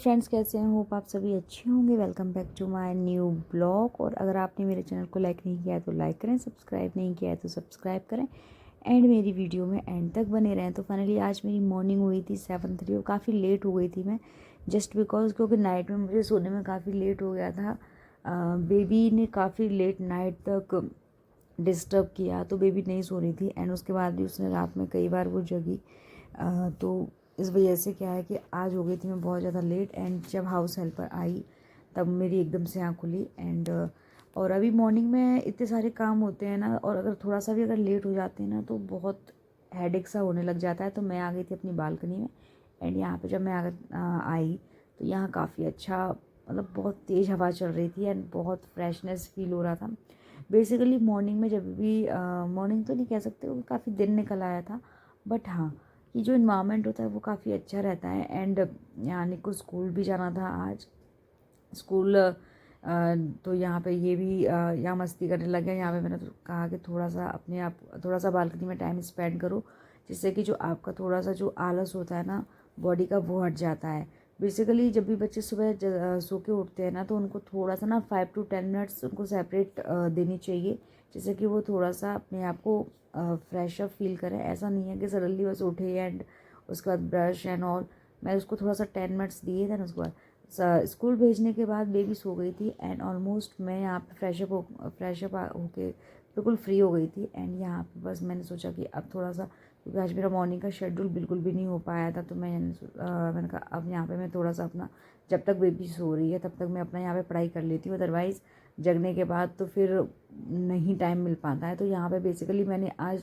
Friends, कैसे हैं? Hope आप सभी अच्छे होंगे। Welcome back to my new blog. और अगर आपने मेरे चैनल को लाइक नहीं किया है तो लाइक करें, सब्सक्राइब नहीं किया है तो सब्सक्राइब करें एंड मेरी वीडियो में एंड तक बने रहें। तो फाइनली आज मेरी मॉर्निंग हुई थी 7:30 और काफ़ी लेट हो गई थी मैं, जस्ट बिकॉज क्योंकि नाइट में मुझे सोने में काफ़ी लेट हो गया था। बेबी ने काफ़ी लेट नाइट तक डिस्टर्ब किया तो बेबी नहीं सो रही थी एंड उसके बाद भी उसने रात में कई बार वो जगी। तो इस वजह से क्या है कि आज हो गई थी मैं बहुत ज़्यादा लेट। एंड जब हाउस हेल्पर आई तब मेरी एकदम से आँख खुली। एंड और अभी मॉर्निंग में इतने सारे काम होते हैं ना, और अगर थोड़ा सा भी अगर लेट हो जाते हैं ना तो बहुत हेडेक सा होने लग जाता है। तो मैं आ गई थी अपनी बालकनी में एंड यहाँ पे जब मैं आई तो यहाँ काफ़ी अच्छा, मतलब बहुत तेज़ हवा चल रही थी एंड बहुत फ्रेशनेस फील हो रहा था। बेसिकली मॉर्निंग में जब भी मॉर्निंग तो नहीं कह सकते, वो काफ़ी दिन निकल आया था, बट हाँ ये जो इन्वायरमेंट होता है वो काफ़ी अच्छा रहता है। एंड यानी को स्कूल भी जाना था आज। स्कूल तो यहाँ पे ये भी यहाँ मस्ती करने लगे। यहाँ पे मैंने तो कहा कि थोड़ा सा अपने आप थोड़ा सा बालकनी में टाइम स्पेंड करो, जिससे कि जो आपका थोड़ा सा जो आलस होता है ना बॉडी का, वो हट जाता है। बेसिकली जब भी बच्चे सुबह सो के उठते हैं ना तो उनको थोड़ा सा ना 5 to 10 मिनट्स उनको सेपरेट देनी चाहिए, जिससे कि वो थोड़ा सा अपने आप को फ्रेश अप फील करें। ऐसा नहीं है कि सडनली बस उठे एंड उसके बाद ब्रश एंड ऑल। मैं उसको थोड़ा सा 10 मिनट्स दिए थे, उसके बाद स्कूल भेजने के बाद बेबी सो गई थी एंड ऑलमोस्ट मैं यहाँ पे फ्रेशअप होके बिल्कुल फ्री हो गई थी। एंड यहाँ पे बस मैंने सोचा कि अब थोड़ा सा, क्योंकि आज मेरा मॉर्निंग का शेड्यूल बिल्कुल भी नहीं हो पाया था, तो मैंने कहा अब यहाँ पे मैं थोड़ा सा अपना, जब तक बेबी सो रही है तब तक मैं अपना यहाँ पे पढ़ाई कर लेती हूँ, अदरवाइज़ जगने के बाद तो फिर नहीं टाइम मिल पाता है। तो यहाँ पे बेसिकली मैंने आज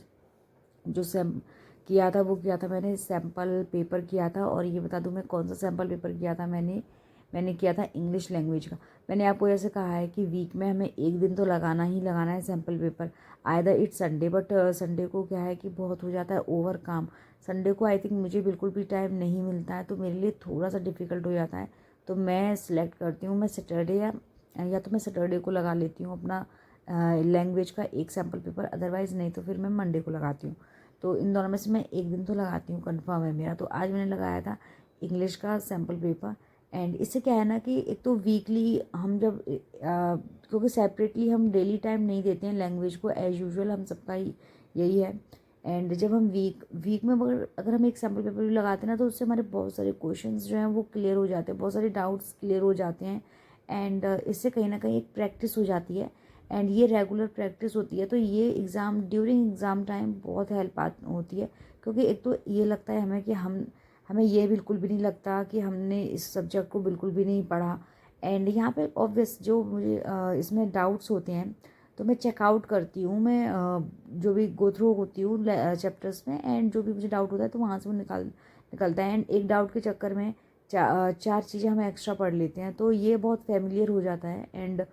जो किया था वो किया था, मैंने सैम्पल पेपर किया था। और ये बता दूं मैं कौन सा सैम्पल पेपर किया था, मैंने किया था इंग्लिश लैंग्वेज का। मैंने आपको ऐसे कहा है कि वीक में हमें एक दिन तो लगाना ही लगाना है sample paper, either it's Sunday. But Sunday को क्या है कि बहुत हो जाता है ओवर काम। संडे को आई थिंक मुझे बिल्कुल भी टाइम नहीं मिलता है, तो मेरे लिए थोड़ा सा डिफ़िकल्ट हो जाता है। तो मैं सिलेक्ट करती हूँ, मैं सैटरडे या तो मैं सैटरडे को लगा लेती हूँ अपना लैंग्वेज का एक सैम्पल पेपर, अदरवाइज़ नहीं तो फिर मैं मंडे को लगाती हूँ। तो इन दोनों में से मैं एक दिन तो लगाती हूँ, कंफर्म है मेरा। तो आज मैंने लगाया था इंग्लिश का सैम्पल पेपर। एंड इससे क्या है ना कि एक तो वीकली हम जब क्योंकि सेपरेटली हम डेली टाइम नहीं देते हैं लैंग्वेज को, एज़ यूजुअल हम सबका ही यही है। एंड जब हम वीक में अगर हम एक सैम्पल पेपर भी लगाते हैं ना तो उससे हमारे बहुत सारे क्वेश्चंस जो हैं वो क्लियर हो जाते हैं, बहुत सारे डाउट्स क्लियर हो जाते हैं। एंड इससे कहीं ना कहीं एक प्रैक्टिस हो जाती है एंड ये रेगुलर प्रैक्टिस होती है। तो ये ड्यूरिंग एग्ज़ाम टाइम बहुत हेल्प होती है, क्योंकि एक तो ये लगता है हमें कि हमें ये बिल्कुल भी नहीं लगता कि हमने इस सब्जेक्ट को बिल्कुल भी नहीं पढ़ा। एंड यहाँ पे ऑब्वियस जो मुझे इसमें डाउट्स होते हैं तो मैं चेकआउट करती हूँ, मैं जो भी गो थ्रू होती हूँ चैप्टर्स में, एंड जो भी मुझे डाउट होता है तो वहाँ से वो निकलता है। एंड एक डाउट के चक्कर में चार चीज़ें हम एक्स्ट्रा पढ़ लेते हैं, तो ये बहुत फेमिलियर हो जाता है। एंड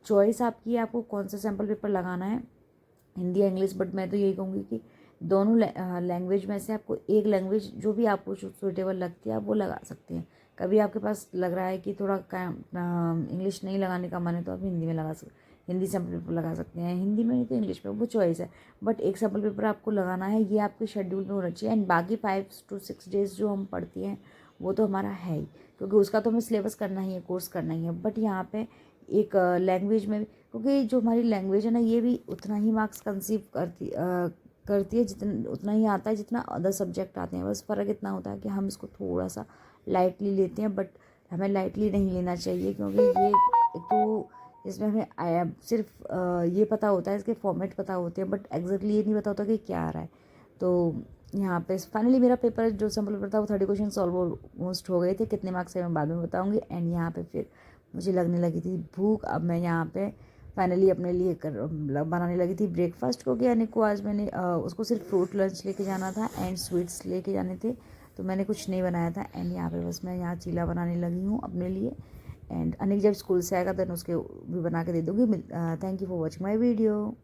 चॉइस आपकी है, आपको कौन सा सैम्पल पेपर लगाना है, हिंदी या इंग्लिश। बट मैं तो यही कहूँगी कि दोनों लैंग्वेज में से आपको एक लैंग्वेज जो भी आपको सूटेबल लगती है आप वो लगा सकते हैं। कभी आपके पास लग रहा है कि थोड़ा इंग्लिश नहीं लगाने का मन है तो आप हिंदी में लगा सकते, हिंदी सैम्पल पेपर लगा सकते हैं, हिंदी में नहीं तो इंग्लिश में, वो चॉइस है। बट एक सैम्पल पेपर आपको लगाना है, ये आपके शेड्यूल में होना चाहिए। एंड बाकी 5 to 6 डेज जो हम पढ़ती हैं वो तो हमारा है ही, क्योंकि उसका तो हमें सिलेबस करना ही है, कोर्स करना ही है। बट यहाँ पे एक लैंग्वेज में, क्योंकि जो हमारी लैंग्वेज है ना ये भी उतना ही मार्क्स कंसीव करती है, जितना उतना ही आता है जितना अदर सब्जेक्ट आते हैं। बस फ़र्क इतना होता है कि हम इसको थोड़ा सा लाइटली लेते हैं, बट हमें लाइटली नहीं लेना चाहिए, क्योंकि ये एक तो इसमें हमें सिर्फ ये पता होता है, इसके फॉर्मेट पता होते हैं, बट एग्जैक्टली ये नहीं पता होता कि क्या आ रहा है। तो यहाँ पे फाइनली मेरा पेपर जो सैम्पल पेपर था वो 30 क्वेश्चन सॉल्व ऑलमोस्ट हो गए थे। कितने मार्क्स है मैं बाद में बताऊँगी। एंड यहाँ पे फिर मुझे लगने लगी थी भूख। अब मैं यहाँ पे फाइनली अपने लिए बनाने लगी थी ब्रेकफास्ट, क्योंकि यानी को आज मैंने उसको सिर्फ फ्रूट लंच लेके जाना था एंड स्वीट्स लेके जाने थे, तो मैंने कुछ नहीं बनाया था। एंड यहाँ पे बस मैं यहाँ चीला बनाने लगी हूँ अपने लिए। एंड अनिक जब स्कूल से आएगा देन उसके भी बना के दे दूँगी। Thank you for watching my video.